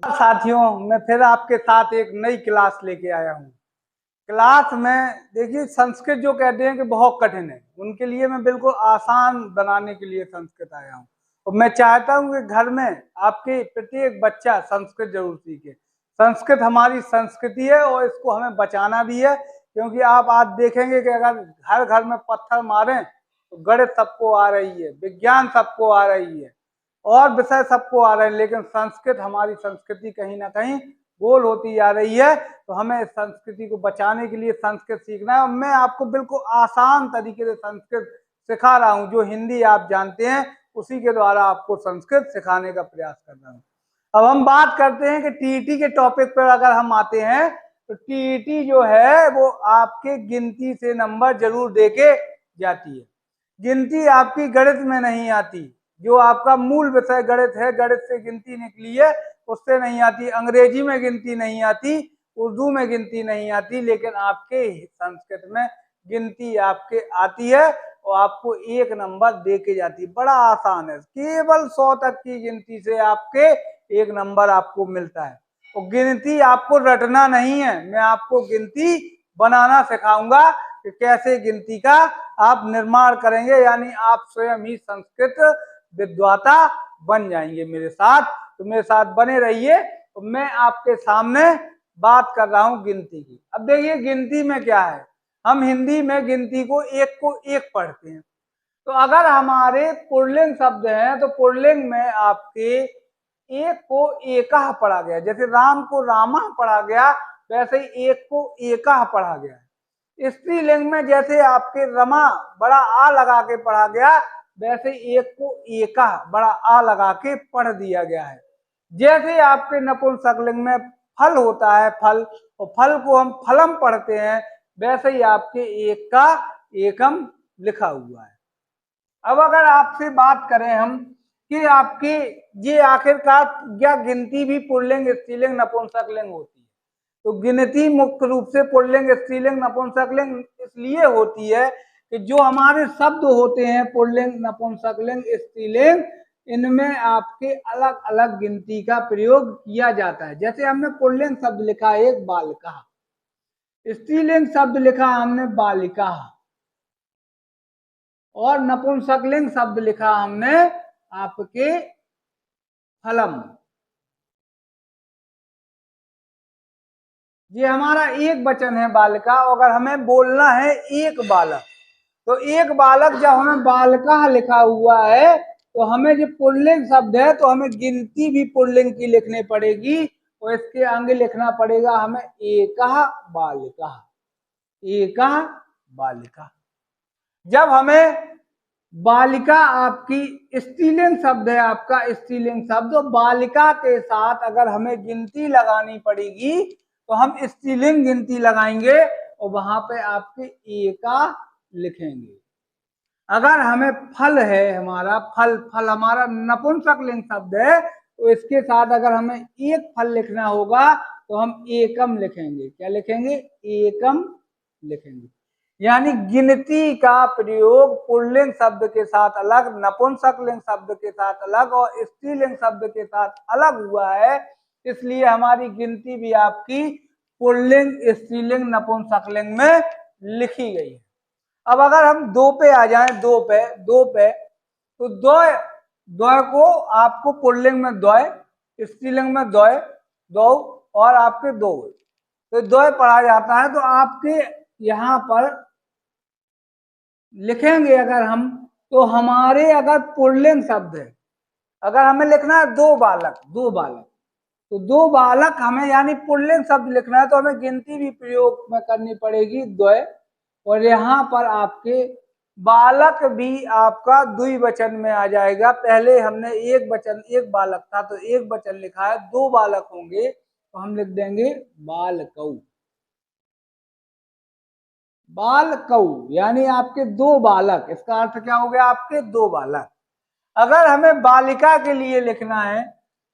साथियों, मैं फिर आपके साथ एक नई क्लास लेके आया हूँ। क्लास में देखिए, संस्कृत जो कहते हैं कि बहुत कठिन है, उनके लिए मैं बिल्कुल आसान बनाने के लिए संस्कृत आया हूँ। और मैं चाहता हूँ कि घर में आपके प्रत्येक बच्चा संस्कृत जरूर सीखे। संस्कृत हमारी संस्कृति है और इसको हमें बचाना भी है, क्योंकि आप आज देखेंगे कि अगर हर घर में पत्थर मारें तो गणित सबको आ रही है, विज्ञान सबको आ रही है और विषय सबको आ रहे हैं, लेकिन संस्कृत हमारी संस्कृति कहीं ना कहीं गोल होती जा रही है। तो हमें इस संस्कृति को बचाने के लिए संस्कृत सीखना है और मैं आपको बिल्कुल आसान तरीके से संस्कृत सिखा रहा हूँ। जो हिंदी आप जानते हैं उसी के द्वारा आपको संस्कृत सिखाने का प्रयास कर रहा हूँ। अब हम बात करते हैं कि टीईटी के टॉपिक पर अगर हम आते हैं तो टीईटी जो है वो आपके गिनती से नंबर जरूर देके जाती है। गिनती आपकी गणित में नहीं आती, जो आपका मूल विषय गणित है, गणित से गिनती निकली है, उससे नहीं आती। अंग्रेजी में गिनती नहीं आती, उर्दू में गिनती नहीं आती, लेकिन आपके संस्कृत में गिनती आपके आती है और आपको एक नंबर दे के जाती है। बड़ा आसान है, केवल 100 तक की गिनती से आपके एक नंबर आपको मिलता है। और गिनती आपको रटना नहीं है, मैं आपको गिनती बनाना सिखाऊंगा कि कैसे गिनती का आप निर्माण करेंगे, यानी आप स्वयं ही संस्कृत विद्वाता बन जाएंगे मेरे साथ। तो मेरे साथ बने रहिए। तो मैं आपके सामने बात कर रहा हूं गिनती की। अब देखिए, गिनती में क्या है, हम हिंदी में गिनती को एक पढ़ते हैं। तो अगर हमारे पुल्लिंग शब्द हैं तो पुल्लिंग में आपके एक को एकह पढ़ा गया, जैसे राम को रामा पढ़ा गया वैसे ही एक को एकह पढ़ा गया। स्त्रीलिंग में जैसे आपके रमा बड़ा आ लगा के पढ़ा गया, वैसे एक को एकह बड़ा आ लगा के पढ़ दिया गया है। जैसे आपके नपुंसकलिंग में फल होता है फल, और फल को हम फलम पढ़ते हैं, वैसे ही आपके एक का एकम लिखा हुआ है। अब अगर आपसे बात करें हम कि आपकी ये आखिरकार क्या गिनती भी पुल्लिंग स्त्रीलिंग नपुंसकलिंग होती है, तो गिनती मुख्य रूप से पुल्लिंग स्त्रीलिंग नपुंसकलिंग इसलिए होती है कि जो हमारे शब्द होते हैं पुल्लिंग नपुंसकलिंग स्त्रीलिंग, इनमें आपके अलग अलग गिनती का प्रयोग किया जाता है। जैसे हमने पुल्लिंग शब्द लिखा एक बालिका, स्त्रीलिंग शब्द लिखा हमने बालिका, और नपुंसकलिंग शब्द लिखा हमने आपके फलम। ये हमारा एक वचन है बालिका। अगर हमें बोलना है एक बालक, तो एक बालक जब हमें बालिका लिखा हुआ है तो हमें जो पुल्लिंग शब्द है तो हमें गिनती भी पुल्लिंग की लिखनी पड़ेगी और इसके आगे लिखना पड़ेगा हमें एकह बालिका, एकह बालिका। जब हमें बालिका आपकी स्त्रीलिंग शब्द है, आपका स्त्रीलिंग शब्द, तो बालिका के साथ अगर हमें गिनती लगानी पड़ेगी तो हम स्त्रीलिंग गिनती लगाएंगे और वहां पे आपके एका लिखेंगे। अगर हमें फल है, हमारा फल, फल हमारा नपुंसकलिंग शब्द है, तो इसके साथ अगर हमें एक फल लिखना होगा तो हम एकम लिखेंगे। क्या लिखेंगे? एकम लिखेंगे। यानी गिनती का प्रयोग पुल्लिंग शब्द के साथ अलग, नपुंसकलिंग शब्द के साथ अलग और स्त्रीलिंग शब्द के साथ अलग हुआ है, इसलिए हमारी गिनती भी आपकी पुल्लिंग स्त्रीलिंग नपुंसकलिंग में लिखी गई है। अब अगर हम दो पे आ जाएं, दो पे तो द्वय, द्वय को आपको पुल्लिंग में द्वय, स्त्रीलिंग में द्वय, दो और आपके दो, तो द्वय पढ़ा जाता है। तो आपके यहाँ पर लिखेंगे अगर हम, तो हमारे अगर पुल्लिंग शब्द है, अगर हमें लिखना है दो बालक, दो बालक, तो दो बालक हमें यानी पुल्लिंग शब्द लिखना है तो हमें गिनती भी प्रयोग में करनी पड़ेगी द्वय। और यहाँ पर आपके बालक भी आपका द्विवचन में आ जाएगा। पहले हमने एक वचन, एक बालक था तो एक वचन लिखा है, दो बालक होंगे तो हम लिख देंगे बालकौ, बालकौ, यानी आपके दो बालक। इसका अर्थ क्या हो गया? आपके दो बालक। अगर हमें बालिका के लिए लिखना है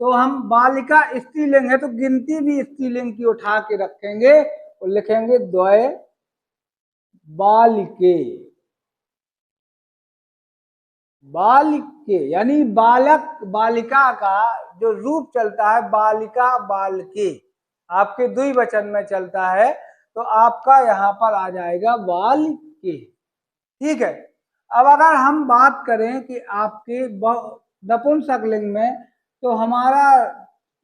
तो हम बालिका स्त्रीलिंग है तो गिनती भी स्त्रीलिंग की उठा के रखेंगे और लिखेंगे द्वय बालिके, बालिके, यानी बालक बालिका का जो रूप चलता है बालिका बालके, आपके द्विवचन में चलता है, तो आपका यहाँ पर आ जाएगा बालके। ठीक है। अब अगर हम बात करें कि आपके नपुंसकलिंग में, तो हमारा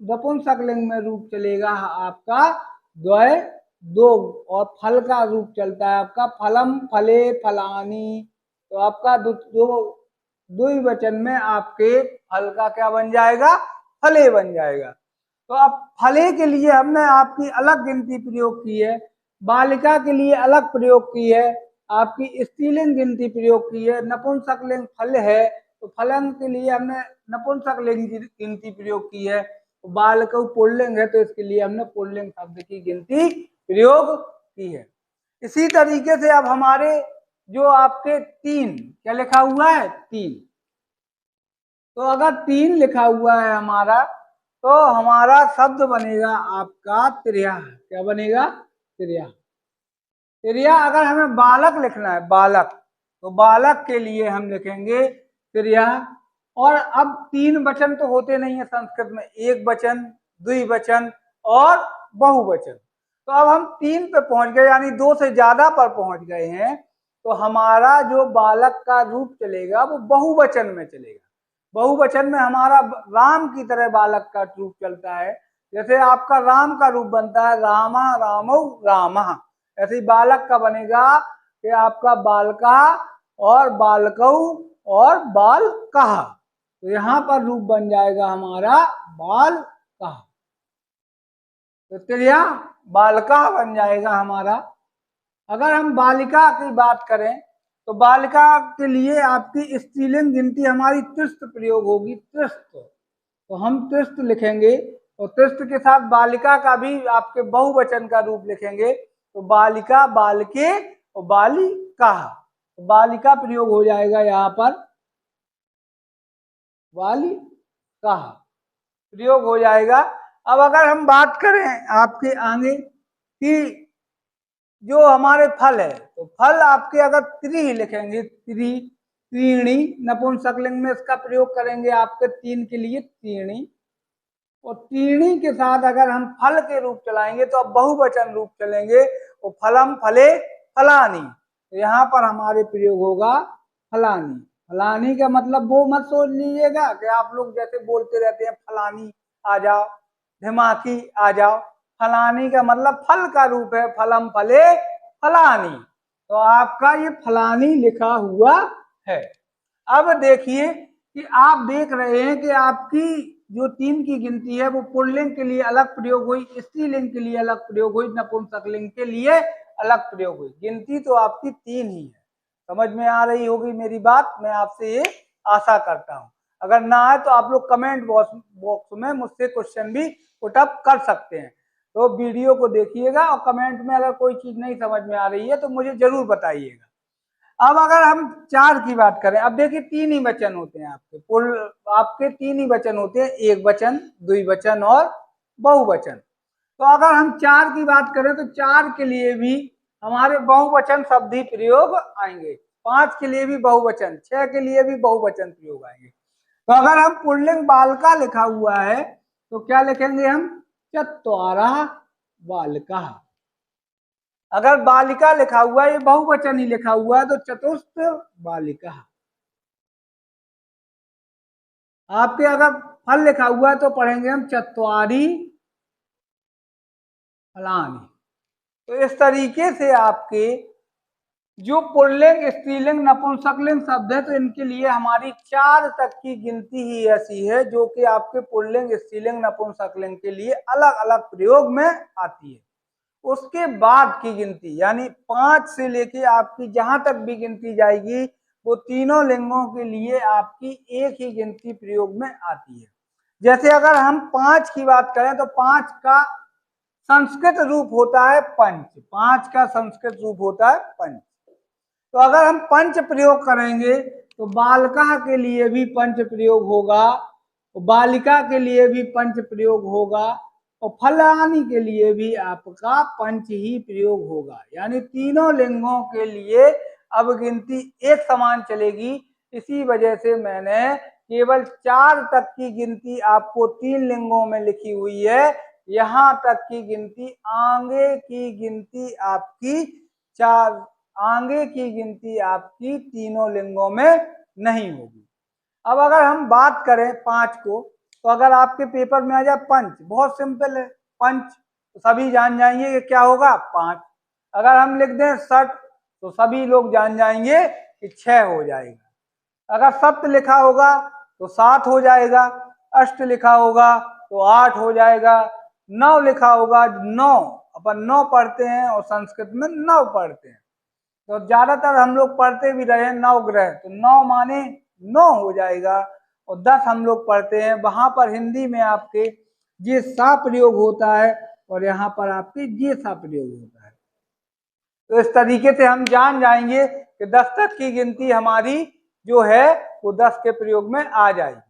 नपुंसकलिंग में रूप चलेगा आपका द्वय दो, और फल का रूप चलता है आपका फलम फले फलानी, तो आपका द्विवचन में आपके फल का क्या बन जाएगा, फले बन जाएगा। तो अब फले के लिए हमने आपकी अलग गिनती प्रयोग की है, बालिका के लिए अलग प्रयोग की है, आपकी स्त्रीलिंग गिनती प्रयोग की है, नपुंसकलिंग फल है तो फलन के लिए हमने नपुंसकलिंग गिनती प्रयोग की है, तो बालक पुल्लिंग है तो इसके लिए हमने पुल्लिंग शब्द की गिनती प्रयोग की है। इसी तरीके से अब हमारे जो आपके तीन, क्या लिखा हुआ है, तीन, तो अगर तीन लिखा हुआ है हमारा, तो हमारा शब्द बनेगा आपका त्रिया। क्या बनेगा, त्रिया। त्रिया अगर हमें बालक लिखना है, बालक, तो बालक के लिए हम लिखेंगे त्रिया। और अब तीन वचन तो होते नहीं है संस्कृत में, एक वचन, द्विवचन और बहुवचन। तो अब हम तीन पे पहुंच गए, यानी दो से ज्यादा पर पहुंच गए हैं, तो हमारा जो बालक का रूप चलेगा वो बहुवचन में चलेगा। बहुवचन में हमारा राम की तरह बालक का रूप चलता है, जैसे आपका राम का रूप बनता है रामा रामौ रामः, ऐसे ही बालक का बनेगा कि आपका बालका और बालकौ और बालकः, तो यहाँ पर रूप बन जाएगा हमारा बालकः, तो त्रिया बालका बन जाएगा हमारा। अगर हम बालिका की बात करें, तो बालिका के लिए आपकी स्त्रीलिंग गिनती हमारी त्रिस्त प्रयोग होगी, त्रिस्त, तो हम त्रिस्त लिखेंगे, और त्रिस्त के साथ बालिका का भी आपके बहुवचन का रूप लिखेंगे, तो बालिका बालके और बालिका, तो बालिका प्रयोग हो जाएगा यहाँ पर, बालिका प्रयोग हो जाएगा। अब अगर हम बात करें आपके आगे कि जो हमारे फल है, तो फल आपके अगर त्रि लिखेंगे, त्रि, त्रीणी, नपुंसकलिंग में इसका प्रयोग करेंगे आपके तीन के लिए त्रीणी, और त्रीणी के साथ अगर हम फल के रूप चलाएंगे तो अब बहुवचन रूप चलेंगे, और फलम फले फलानी, तो यहाँ पर हमारे प्रयोग होगा फलानी। फलानी का मतलब वो मत सोच लीजिएगा कि आप लोग जैसे बोलते रहते हैं फलानी आ जाओ, धिमाकी आ जाओ, फलानी का मतलब फल का रूप है, फलम फले फलानी, तो आपका ये फलानी लिखा हुआ है। अब देखिए कि आप देख रहे हैं कि आपकी जो तीन की गिनती है वो पुल्लिंग के लिए अलग प्रयोग हुई, स्त्रीलिंग के लिए अलग प्रयोग हुई, नपुंसकलिंग के लिए अलग प्रयोग हुई, गिनती तो आपकी तीन ही है। समझ में आ रही होगी मेरी बात, मैं आपसे ये आशा करता हूं। अगर ना आए तो आप लोग कमेंट बॉक्स में मुझसे क्वेश्चन भी पुटअप कर सकते हैं, तो वीडियो को देखिएगा और कमेंट में अगर कोई चीज नहीं समझ में आ रही है तो मुझे जरूर बताइएगा। अब अगर हम चार की बात करें, अब देखिए तीन ही वचन होते हैं आपके तीन ही वचन होते हैं, एक वचन, द्विवचन और बहुवचन। तो अगर हम चार की बात करें तो चार के लिए भी हमारे बहुवचन शब्द ही प्रयोग आएंगे, पांच के लिए भी बहुवचन, छह के लिए भी बहुवचन प्रयोग आएंगे। तो अगर हम पुल्लिंग बालका लिखा हुआ है तो क्या लिखेंगे हम, चत्वारः बालकाः। अगर बालिका लिखा हुआ है, ये बहुवचन ही लिखा हुआ है, तो चतुष्ट बालिका। आपके अगर फल लिखा हुआ है तो पढ़ेंगे हम चत्वारी फलानी। तो इस तरीके से आपके जो पुल्लिंग, स्त्रीलिंग, नपुंसकलिंग शब्द है, तो इनके लिए हमारी चार तक की गिनती ही ऐसी है जो कि आपके पुल्लिंग, स्त्रीलिंग, नपुंसकलिंग के लिए अलग अलग प्रयोग में आती है। उसके बाद की गिनती यानी पांच से लेके आपकी जहां तक भी गिनती जाएगी वो तीनों लिंगों के लिए आपकी एक ही गिनती प्रयोग में आती है। जैसे अगर हम पांच की बात करें तो पांच का संस्कृत रूप होता है पंच, पांच का संस्कृत रूप होता है पंच। तो अगर हम पंच प्रयोग करेंगे तो बालका के लिए भी पंच प्रयोग होगा, बालिका के लिए भी पंच प्रयोग होगा, और फलानी के लिए भी आपका पंच ही प्रयोग होगा, यानी तीनों लिंगों के लिए अब गिनती एक समान चलेगी। इसी वजह से मैंने केवल 4 तक की गिनती आपको 3 लिंगों में लिखी हुई है। यहाँ तक की गिनती आगे की गिनती आपकी 4 आगे की गिनती आपकी तीनों लिंगों में नहीं होगी। अब अगर हम बात करें 5 को, तो अगर आपके पेपर में आ जाए पंच, बहुत सिंपल है, पंच तो सभी जान जाएंगे कि क्या होगा 5। अगर हम लिख दें षट तो सभी लोग जान जाएंगे कि 6 हो जाएगा। अगर सप्त लिखा होगा तो 7 हो जाएगा, अष्ट लिखा होगा तो 8 हो जाएगा, 9 लिखा होगा, 9 अपन 9 पढ़ते हैं और संस्कृत में 9 पढ़ते हैं, तो ज्यादातर हम लोग पढ़ते भी रहे 9 ग्रह, तो 9 माने 9 हो जाएगा। और 10 हम लोग पढ़ते हैं, वहां पर हिंदी में आपके ये सा प्रयोग होता है और यहाँ पर आपके ये सा प्रयोग होता है। तो इस तरीके से हम जान जाएंगे कि 10 तक की गिनती हमारी जो है वो 10 के प्रयोग में आ जाएगी।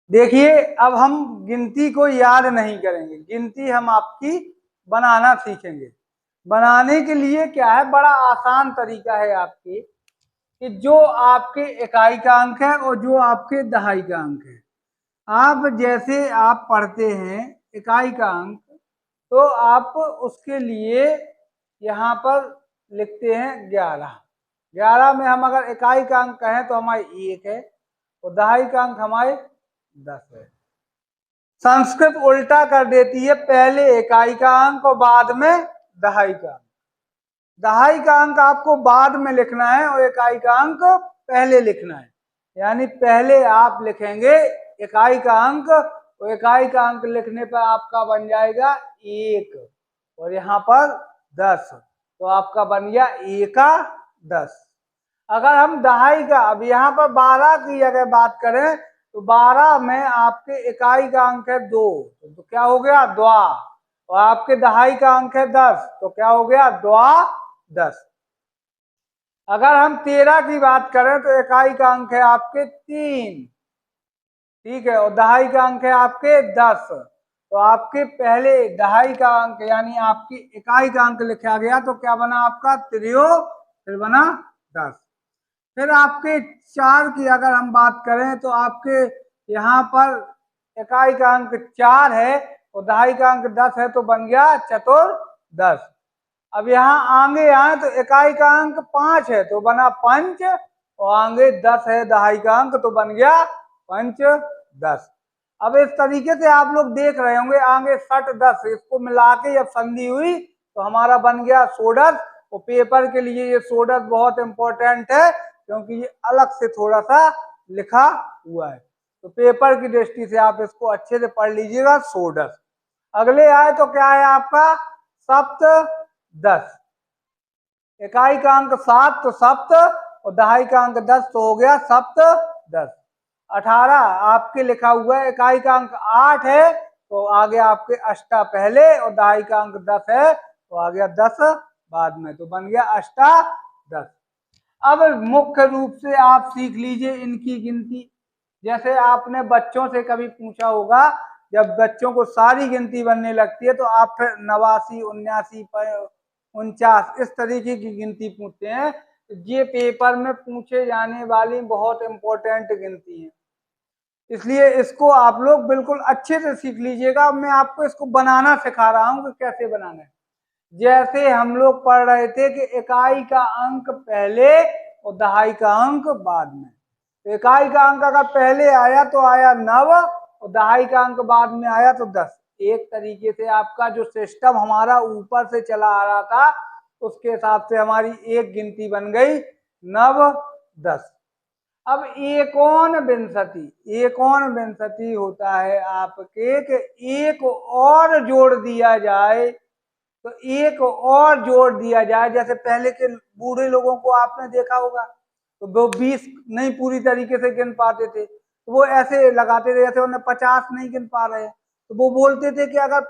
देखिए अब हम गिनती को याद नहीं करेंगे, गिनती हम आपकी बनाना सीखेंगे। बनाने के लिए क्या है, बड़ा आसान तरीका है आपके कि जो आपके इकाई का अंक है और जो आपके दहाई का अंक है, आप जैसे आप पढ़ते हैं इकाई का अंक, तो आप उसके लिए यहाँ पर लिखते हैं 11। 11 में हम अगर इकाई का अंक कहें तो हमारे 1 है और दहाई का अंक हमारे 10 है। संस्कृत उल्टा कर देती है, पहले इकाई का अंक और बाद में दहाई का अंक। दहाई का अंक आपको बाद में लिखना है और इकाई का अंक पहले लिखना है। यानी पहले आप लिखेंगे इकाई का अंक और इकाई का अंक लिखने पर आपका बन जाएगा 1 और यहाँ पर 10, तो आपका बन गया 1 10। अगर हम दहाई का, अब यहाँ पर 12 की अगर बात करें तो 12 में आपके इकाई का अंक है 2, तो क्या हो गया द्वा, और आपके दहाई का अंक है 10, तो क्या हो गया द्वा 10। अगर हम 13 की बात करें तो इकाई का अंक है आपके 3, ठीक है, और दहाई का अंक है आपके 10, तो आपके पहले दहाई का अंक यानी आपकी इकाई का अंक लिखा गया, तो क्या बना आपका 3, फिर बना 10। फिर आपके 4 की अगर हम बात करें तो आपके यहाँ पर इकाई का अंक 4 है और दहाई का अंक 10 है, तो बन गया चतुर्दश। अब यहाँ आगे आए तो इकाई का अंक 5 है तो बना पंच, और आगे 10 है दहाई का अंक, तो बन गया पंचदश। अब इस तरीके से आप लोग देख रहे होंगे आगे 60 10 इसको मिला के जब संधि हुई तो हमारा बन गया षोडश। और पेपर के लिए ये षोडश बहुत इंपॉर्टेंट है क्योंकि ये अलग से थोड़ा सा लिखा हुआ है, तो पेपर की दृष्टि से आप इसको अच्छे से पढ़ लीजिएगा षोडश। अगले आए तो क्या है आपका सप्तदश। इकाई का अंक 7 तो सप्त और दहाई का अंक 10, तो हो गया सप्तदश। 18 आपके लिखा हुआ है, इकाई का अंक 8 है तो आगे आपके अष्टा पहले और दहाई का अंक 10 है तो आ गया 10 बाद में, तो बन गया अष्टादश। अब मुख्य रूप से आप सीख लीजिए इनकी गिनती। जैसे आपने बच्चों से कभी पूछा होगा, जब बच्चों को सारी गिनती बनने लगती है तो आप फिर 89 79 49 इस तरीके की गिनती पूछते हैं। ये पेपर में पूछे जाने वाली बहुत इंपॉर्टेंट गिनती है, इसलिए इसको आप लोग बिल्कुल अच्छे से सीख लीजिएगा। मैं आपको इसको बनाना सिखा रहा हूँ कि कैसे बनाना है। जैसे हम लोग पढ़ रहे थे कि इकाई का अंक पहले और दहाई का अंक बाद में, तो इकाई का अंक अगर पहले आया तो आया 9 और दहाई का अंक बाद में आया तो 10। एक तरीके से आपका जो सिस्टम हमारा ऊपर से चला आ रहा था उसके हिसाब से हमारी एक गिनती बन गई 9 10। अब एकोन विंशति होता है आपके कि एक और जोड़ दिया जाए, तो एक और जोड़ दिया जाए। जैसे पहले के बूढ़े लोगों को आपने देखा होगा तो वो 20 नहीं पूरी तरीके से गिन पाते थे, तो वो ऐसे लगाते थे जैसे उन्हें 50 नहीं गिन पा रहे, तो वो बोलते थे कि अगर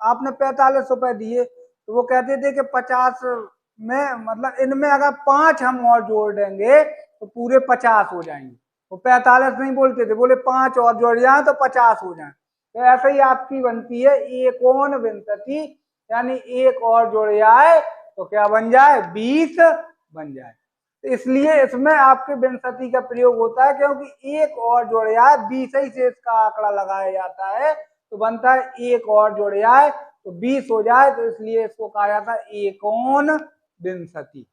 आपने 45 रुपए दिए तो वो कहते थे कि 50 में मतलब इनमें अगर 5 हम और जोड़ देंगे तो पूरे 50 हो जाएंगे। वो 45 नहीं बोलते थे, बोले 5 और जोड़ जाए तो 50 हो जाए। तो ऐसे ही आपकी बनती है एकोन विंशति, यानी एक और जोड़ जाए तो क्या बन जाए 20 बन जाए। तो इसलिए इसमें आपके विंशति का प्रयोग होता है, क्योंकि एक और जोड़ जाए 20 ही से इसका आंकड़ा लगाया जाता है, तो बनता है एक और जोड़ जाए तो 20 हो जाए, तो इसलिए इसको कहा जाता है एकोन विंशति।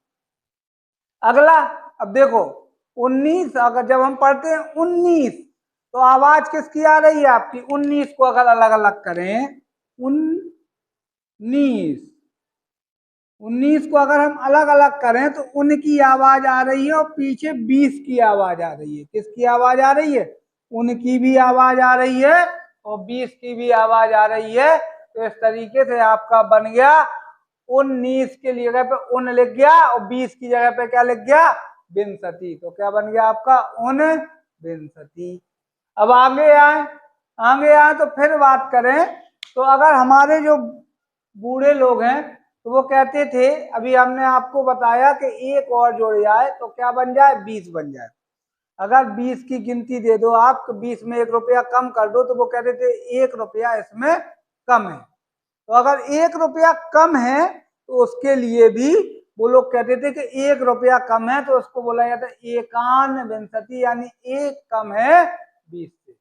अगला, अब देखो 19, अगर जब हम पढ़ते हैं 19 तो आवाज किसकी आ रही है आपकी? 19 को अगर अलग अलग करें, 19 को अगर हम अलग अलग करें तो उनकी आवाज आ रही है और पीछे 20 की आवाज आ रही है। किसकी आवाज आ रही है? उनकी भी आवाज आ रही है और 20 की भी आवाज आ रही है। तो इस तरीके से आपका बन गया 19 के जगह पे उन लिख गया और 20 की जगह पे क्या लिख गया? विंशति। तो क्या बन गया आपका? उन विंशति। अब आगे आए तो फिर बात करें तो अगर हमारे जो बूढ़े लोग हैं तो वो कहते थे, अभी हमने आपको बताया कि एक और जोड़ जाए तो क्या बन जाए? 20 बन जाए। अगर 20 की गिनती दे दो आप, 20 में 1 रुपया कम कर दो, तो वो कहते थे 1 रुपया इसमें कम है। तो अगर 1 रुपया कम है तो उसके लिए भी वो लोग कहते थे कि 1 रुपया कम है, तो उसको बोला जाता है एकान विंशति, यानी एक कम है 20 से।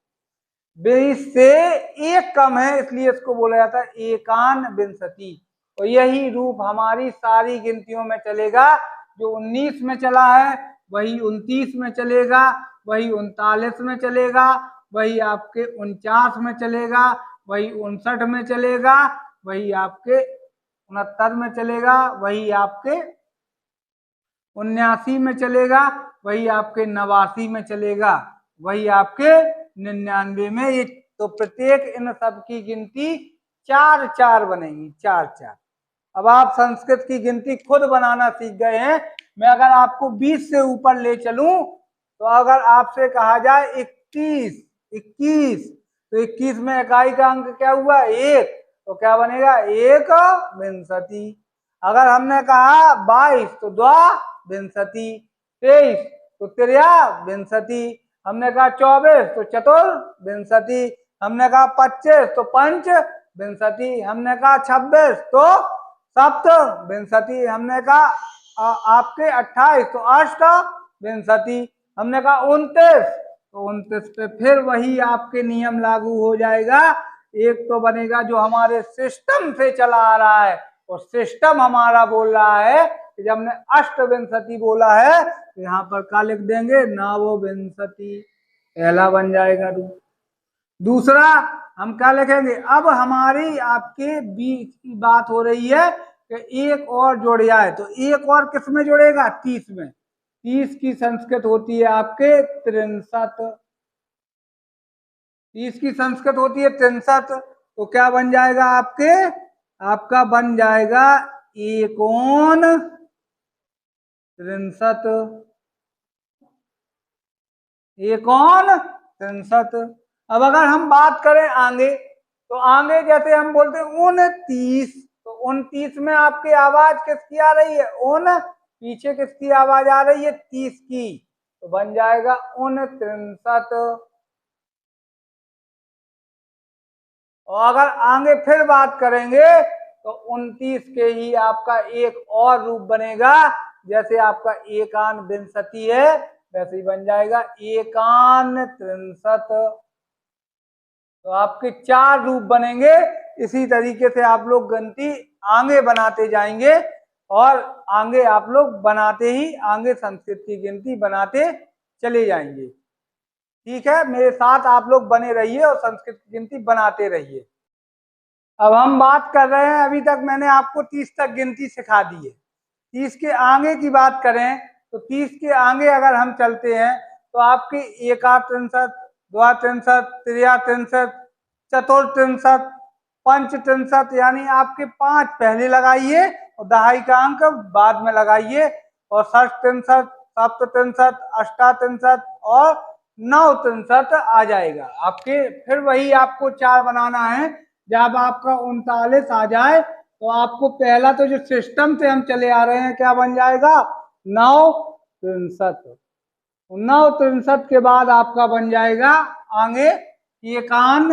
20 से एक कम है, इसलिए इसको बोला जाता है एकान विंशति। और यही रूप हमारी सारी गिनतियों में चलेगा। जो 19 में चला है वही 29 में चलेगा, वही 39 में चलेगा, वही आपके 49 में चलेगा, वही 59 में चलेगा, वही आपके 69 में चलेगा, वही आपके 79 में चलेगा, वही आपके 89 में चलेगा, वही आपके 99 में। ये तो प्रत्येक इन सब की गिनती 4-4 बनेगी, 4-4। अब आप संस्कृत की गिनती खुद बनाना सीख गए हैं। मैं अगर आपको 20 से ऊपर ले चलूं तो अगर आपसे कहा जाए 21 तो 21 में इकाई का अंक क्या हुआ? 1, तो क्या बनेगा? एक विंशति। अगर हमने कहा 22 तो द्वा विंशति, 23 तो त्रिया विंशति, हमने कहा 24 तो चतुर विंशति, हमने कहा 25 तो पंच विंशति, हमने कहा 26 तो सप्त विंशति, हमने कहा आपके 28 तो अष्ट विंशति, हमने कहा 29 तो 29 पे फिर वही आपके नियम लागू हो जाएगा। एक तो बनेगा जो हमारे सिस्टम से चला आ रहा है, और सिस्टम हमारा बोल रहा है कि जब हमने अष्टविंशति बोला है तो यहाँ पर क्या लिख देंगे? नवविंशति। पहला बन जाएगा। दूसरा हम क्या लिखेंगे? अब हमारी आपके बीच की बात हो रही है कि एक और जोड़ जाए, तो एक और किस में जोड़ेगा? 30 में। 30 की संस्कृत होती है आपके 63, 30 की संस्कृत होती है 63। तो क्या बन जाएगा आपके? आपका बन जाएगा एकोन 63, एकोन 63। अब अगर हम बात करें आगे, तो आगे जैसे हम बोलते हैं 29, तो 29 में आपकी आवाज किसकी आ रही है? उन। पीछे किसकी आवाज आ रही है? 30 की। तो बन जाएगा 69। और अगर आगे फिर बात करेंगे तो 29 के ही आपका एक और रूप बनेगा, जैसे आपका एकान विंशति है वैसे ही बन जाएगा एकान 63। तो आपके 4 रूप बनेंगे। इसी तरीके से आप लोग गिनती आगे बनाते जाएंगे और आगे आप लोग बनाते ही आगे संस्कृत की गिनती बनाते चले जाएंगे। ठीक है, मेरे साथ आप लोग बने रहिए और संस्कृत की गिनती बनाते रहिए। अब हम बात कर रहे हैं, अभी तक मैंने आपको 30 तक गिनती सिखा दी है। 30 के आगे की बात करें तो 30 के आगे अगर हम चलते हैं तो आपकी एका 63, द्वा 63, त्रिया 63, चतुर 63, पंच 63, यानी आपके 5 पहले लगाइए और दहाई का अंक बाद में लगाइए, और षष्ठ 63, सप्त 63, अष्टा 63 और नव 63 आ जाएगा आपके। फिर वही आपको 4 बनाना है। जब आपका 39 आ जाए तो आपको पहला तो जो सिस्टम से हम चले आ रहे हैं क्या बन जाएगा? 963। 963 के बाद आपका बन जाएगा आगे एकान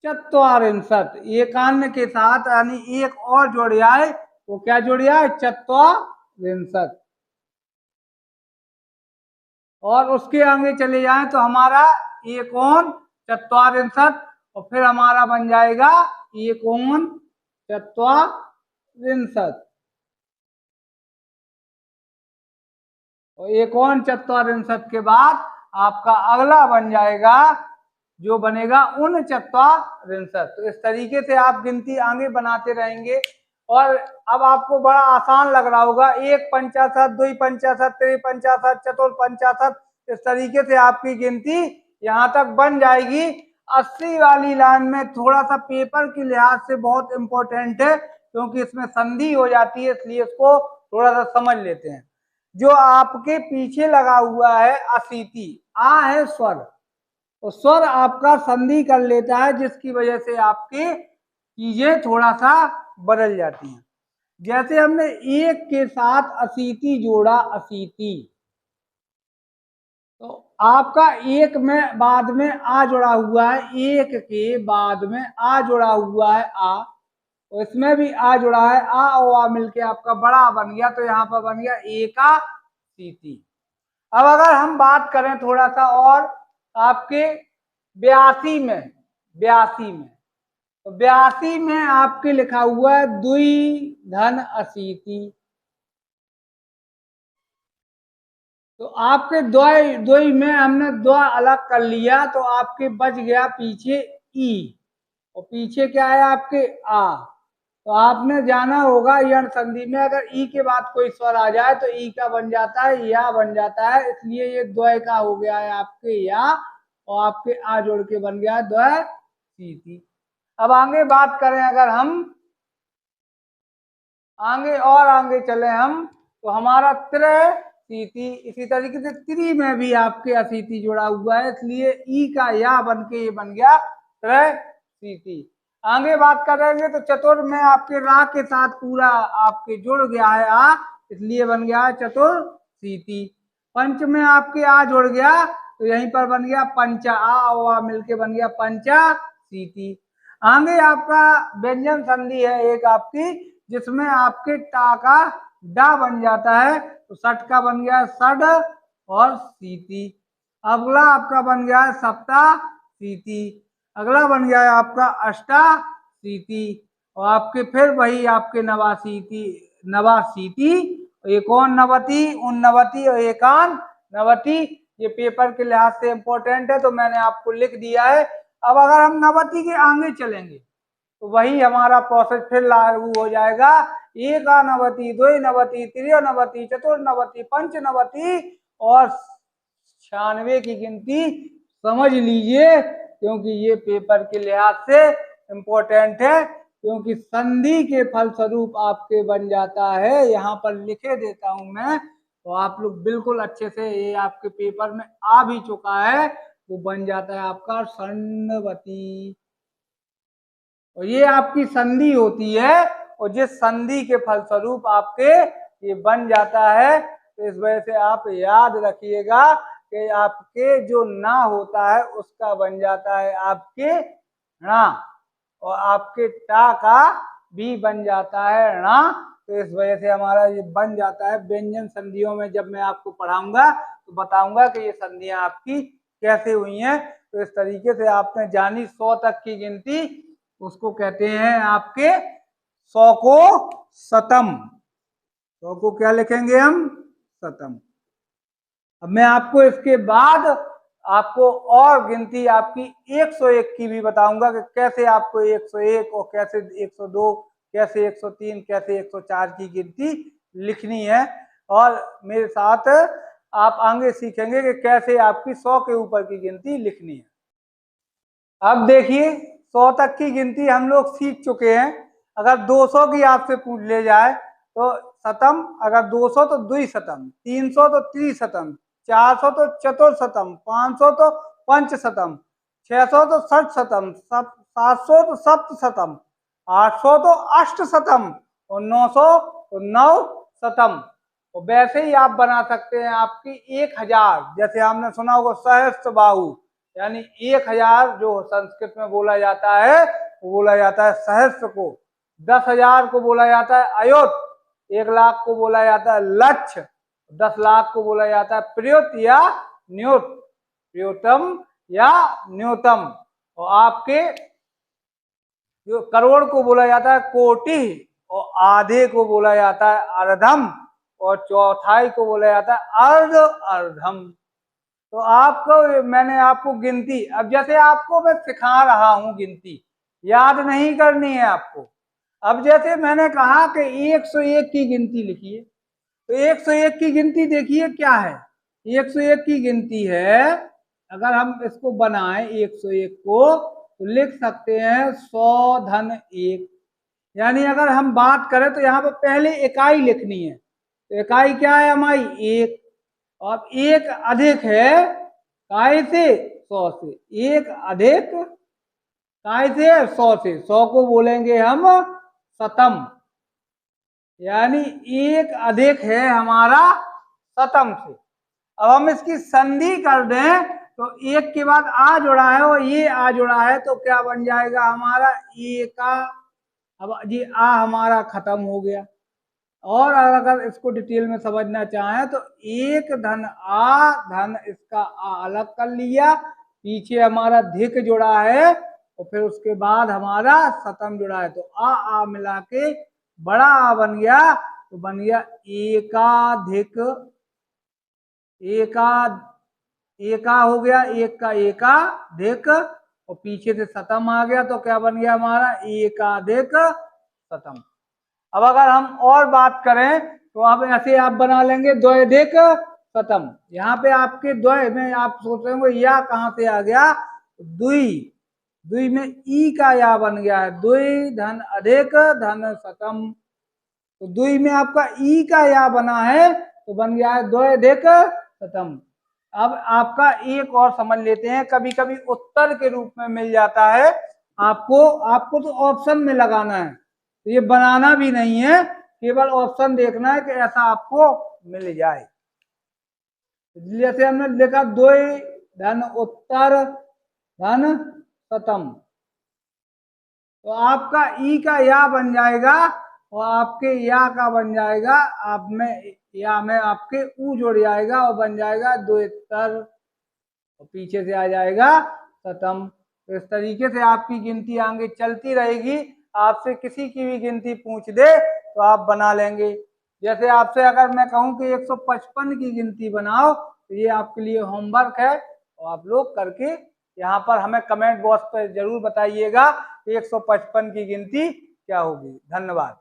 44। एकान के साथ यानी एक और जोड़ आए, वो क्या जोड़ आए? 44। और उसके आगे चले जाएं तो हमारा एकोन चत्वारिंशत्, और फिर हमारा बन जाएगा एकोन चत्वारिंशत्, और एकोन चत्वारिंशत् के बाद आपका अगला बन जाएगा जो बनेगा ऊनचत्वारिंशत्। तो इस तरीके से आप गिनती आगे बनाते रहेंगे। और अब आपको बड़ा आसान लग रहा होगा, एक पंचाशत, दुई पंचाशत, त्री पंचाशत, चतुर पंचाशत, इस तरीके से आपकी गिनती यहाँ तक बन जाएगी। 80 वाली लाइन में थोड़ा सा पेपर के लिहाज से बहुत इंपॉर्टेंट है, क्योंकि इसमें संधि हो जाती है, इसलिए इसको थोड़ा सा समझ लेते हैं। जो आपके पीछे लगा हुआ है अशीति, आ है स्वर, तो स्वर आपका संधि कर लेता है, जिसकी वजह से आपकी चीजें थोड़ा सा बदल जाती हैं। जैसे हमने एक के साथ अशीति जोड़ा, अशीति, तो आपका एक में बाद में आ जुड़ा हुआ है, एक के बाद में आ जुड़ा हुआ है आ, तो इसमें भी आ जुड़ा है, आ और आ मिलके आपका बड़ा बन गया, तो यहाँ पर बन गया एका सीती। अब अगर हम बात करें थोड़ा सा और आपके 82 में, 82 में, तो 82 में आपके लिखा हुआ है दुई धन अशीति, तो आपके द्वय में हमने दो अलग कर लिया, तो आपके बच गया पीछे ई, और पीछे क्या है आपके आ। तो आपने जाना होगा यण संधि में अगर ई के बाद कोई स्वर आ जाए तो ई का बन जाता है या बन जाता है, इसलिए ये द्वय का हो गया है आपके या, और आपके आ जोड़ के बन गया द्वय सीति। अब आगे बात करें, अगर हम आगे और आगे चले हम, तो हमारा त्रय सीति, इसी तरीके से त्री में भी आपके अशीति जुड़ा हुआ है, इसलिए ई का या बन के ये बन गया त्रय सीति। आगे बात करेंगे तो चतुर में आपके रा के साथ पूरा आपके जुड़ गया है आ, इसलिए बन गया है चतुर सीति। पंच में आपके आ जुड़ गया, तो यहीं पर बन गया पंचा, आ और आ मिलके बन गया पंचा सीति। आगे आपका व्यंजन संधि है एक आपकी, जिसमें आपके टा का डा बन जाता है, तो सट का बन गया सड और सीति। अगला आपका बन गया है सप्ता सीति, अगला बन गया है आपका अष्टा सीति, और आपके फिर वही आपके नवासीति, नवासीति, एकोन नवति, उन्नवति और एकान नवति। ये पेपर के लिहाज से इंपॉर्टेंट है, तो मैंने आपको लिख दिया है। अब अगर हम नवति के आगे चलेंगे तो वही हमारा प्रोसेस फिर लागू हो जाएगा, एका नवति, द्वि नवति, त्रिय नवति, चतुर्नवति, पंच नवति और 96 की गिनती समझ लीजिए, क्योंकि ये पेपर के लिहाज से इंपॉर्टेंट है, क्योंकि संधि के फलस्वरूप आपके बन जाता है। यहाँ पर लिखे देता हूं मैं, तो आप लोग बिल्कुल अच्छे से, ये आपके पेपर में आ भी चुका है, वो बन जाता है आपका षण्वती, और ये आपकी संधि होती है, और जिस संधि के फलस्वरूप आपके ये बन जाता है, तो इस वजह से आप याद रखिएगा कि आपके जो ना होता है उसका बन जाता है आपके णा, और आपके टा का भी बन जाता है णा, तो इस वजह से हमारा ये बन जाता है। व्यंजन संधियों में जब मैं आपको पढ़ाऊंगा तो बताऊंगा कि ये संधियां आपकी कैसे हुई हैं। तो इस तरीके से आपने जानी 100 तक की गिनती, उसको कहते हैं आपके 100 को शतम, 100 को क्या लिखेंगे हम, शतम। अब मैं आपको इसके बाद आपको और गिनती आपकी 101 की भी बताऊंगा कि कैसे आपको 101 और कैसे 102, कैसे 103, कैसे 104 की गिनती लिखनी है, और मेरे साथ आप आगे सीखेंगे कि कैसे आपकी 100 के ऊपर की गिनती लिखनी है। अब देखिए 100 तक की गिनती हम लोग सीख चुके हैं। अगर 200 की आपसे पूछ ले जाए तो शतम, अगर 200 तो द्विशतम, 300 तो त्रिशतम, 400 तो चतुर्शतम, 500 तो पंचशतम, 600 तो षटशतम, 700 तो सप्तशतम, 800 तो अष्टशतम, और 900 तो नवशतम। और वैसे ही आप बना सकते हैं आपकी 1000, जैसे आपने सुना होगा सहस्त्र बाहु, यानी 1000 जो संस्कृत में बोला जाता है वो बोला जाता है सहस्त्र को, 10,000 को बोला जाता है अयुत, 1 लाख को बोला जाता है लक्ष्य, 10 लाख को बोला जाता है प्रयुत या न्यूनतम या न्यूनतम। और आपके जो करोड़ को बोला जाता है कोटि, और आधे को बोला जाता है अर्धम, और चौथाई को बोला जाता है अर्ध अर्धम। तो आपको मैंने आपको गिनती, अब जैसे आपको मैं सिखा रहा हूं गिनती, याद नहीं करनी है आपको। अब जैसे मैंने कहा कि 101 की गिनती लिखिए, तो 101 की गिनती देखिए क्या है। 101 की गिनती है, अगर हम इसको बनाएं 101 को, तो लिख सकते हैं 100 धन 1। यानी अगर हम बात करें तो यहाँ पर पहले इकाई लिखनी है, तो इकाई क्या है हमारी 1। अब एक अधिक है काय से 100 से, एक अधिक काय से 100 से, 100 को बोलेंगे हम शतम। यानी एक अधिक है हमारा शतम से। अब हम इसकी संधि कर दें तो एक के बाद आ जुड़ा है और ये आ जुड़ा है, तो क्या बन जाएगा हमारा एका। अब ये आ हमारा खत्म हो गया। और अगर इसको डिटेल में समझना चाहें तो एक धन आ, धन इसका आ अलग कर लिया, पीछे हमारा धिक जुड़ा है और फिर उसके बाद हमारा शतम जुड़ा है, तो आ मिला के बड़ा आ बन गया, तो बन गया एकाधिक। एका हो गया, एक का एकाधिक, और पीछे से शतम आ गया, तो क्या बन गया हमारा एकाधिक शतम। अब अगर हम और बात करें तो अब ऐसे आप बना लेंगे द्वैधिक शतम। यहाँ पे आपके द्वय में आप सोच रहे होंगे या कहाँ से आ गया, दुई, दुई में ई का या बन गया है, दुई धन अधिक धन शतम। तो दुई में आपका ई का या बना है, तो बन गया है द्वैधिक शतम। अब आपका एक और समझ लेते हैं, कभी कभी उत्तर के रूप में मिल जाता है आपको तो ऑप्शन में लगाना है, तो ये बनाना भी नहीं है, केवल ऑप्शन देखना है कि ऐसा आपको मिल जाए। जैसे हमने लिखा द्वय धन उत्तर धन शतम, तो आपका ई का या बन जाएगा और आपके या का बन जाएगा, आप में या में आपके ऊ जुड़ जाएगा और बन जाएगा द्वित्तर, और पीछे से आ जाएगा शतम। तो इस तरीके से आपकी गिनती आगे चलती रहेगी। आपसे किसी की भी गिनती पूछ दे तो आप बना लेंगे। जैसे आपसे अगर मैं कहूं कि 155 की गिनती बनाओ, तो ये आपके लिए होमवर्क है, और आप लोग करके यहाँ पर हमें कमेंट बॉक्स पर जरूर बताइएगा कि 155 की गिनती क्या होगी। धन्यवाद।